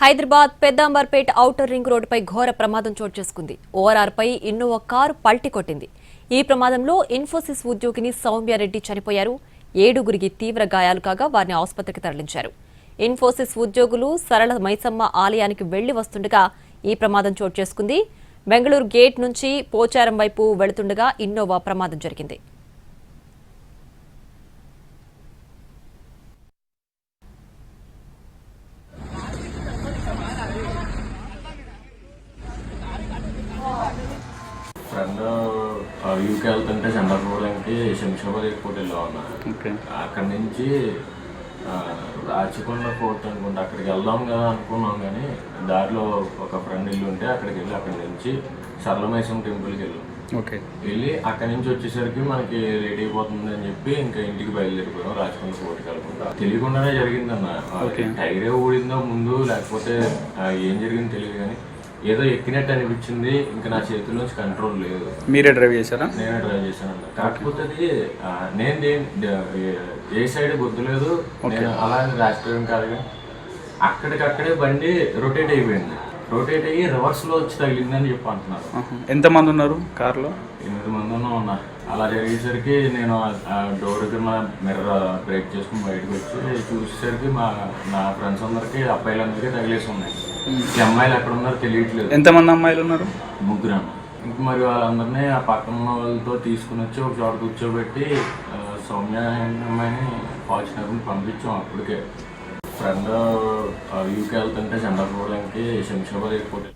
Hyderabad Pedda Amberpet outer ring రోడ్డుపై ఘోర ప్రమాదం చోటు చేసుకుంది. ఓఆర్ఆర్పై ఇన్నోవా కారు పల్టీ కొట్టింది. ఈ ప్రమాదంలో ఇన్ఫోసిస్ ఉద్యోగిని సౌమ్యారెడ్డి చనిపోయారు. 7గురికి తీవ్ర గాయాలు కాగా వారిని ఆసుపత్రికి తరలించారు. ఇన్ఫోసిస్ ఉద్యోగులు సరళ మైసమ్మ ఆలయానికి వెళ్లి వస్తుండగా ఈ ప్రమాదం చోటు చేసుకుంది. బెంగళూరు గేట్ నుంచి పోచారం వైపు వెళుతుండగా ఇన్నోవా ప్రమాదం జరిగింది. ఫ్రెండ్ యూకే వెళ్తుంటే చంద్రపూర్కి శంషాబాద్ ఎయిర్పోర్ట్ వెళ్ళామన్నా. అక్కడి నుంచి రాచకొండ ఫోర్ట్ అనుకుంటే అక్కడికి వెళ్దాం కదా అనుకున్నాం, కానీ దారిలో ఒక ఫ్రెండ్ ఇల్లు ఉంటే అక్కడికి వెళ్ళి అక్కడి నుంచి సరళమైసం టెంపుల్కి వెళ్ళాం. వెళ్ళి అక్కడి నుంచి వచ్చేసరికి మనకి లేట్ అయిపోతుంది అని చెప్పి ఇంకా ఇంటికి బయలుదేరిపోయాం. రాచకొండ ఫోర్ట్కి వెళ్ళకుండా తెలియకుండానే జరిగిందన్న. టైరే ఊడిందో ముందు లేకపోతే ఏం జరిగిందో తెలియదు, కానీ ఏదో ఎక్కినట్టు అనిపించింది. ఇంకా నా చేతుల్లోంచి కంట్రోల్ లేదు. మీరే డ్రైవ్ చేశారా? నేనే డ్రైవ్ చేశాను. కాకపోతే అది నేను ఏ సైడ్ గుర్తులేదు. అలా రాష్ట్రం కాదు, కానీ అక్కడికక్కడే బండి రొటేట్ అయిపోయింది. రొటేట్ అయ్యి రివర్స్ లో వచ్చి తగిలిందని చెప్పి అంటున్నారు. ఎంతమంది ఉన్నారు కార్లో? 8 మంది ఉన్నా. అలా జరిగేసరికి నేను డోర్ దగ్గర మిర్రర్ బ్రేక్ చేసుకుని బయటకు వచ్చి చూసేసరికి నా ఫ్రెండ్స్ అందరికి అబ్బాయిలందరికీ తగిలేసి ఉన్నాయి. ఈ అమ్మాయిలు ఎక్కడ ఉన్నారో తెలియట్లేదు. ఎంతమంది అమ్మాయిలు ఉన్నారు? 3 ఇంక మరి వాళ్ళందరినీ ఆ పక్కన ఉన్న వాళ్ళతో తీసుకుని వచ్చి ఒక చోట కూర్చోబెట్టి సౌమ్య అమ్మాయిని ఫార్చునర్ని పంపించాం. అప్పటికే ఫ్రెండ్ యూకే వెళ్తుంటే చంద్రపూర్కి శంషాబాద్ ఎయిర్పోర్ట్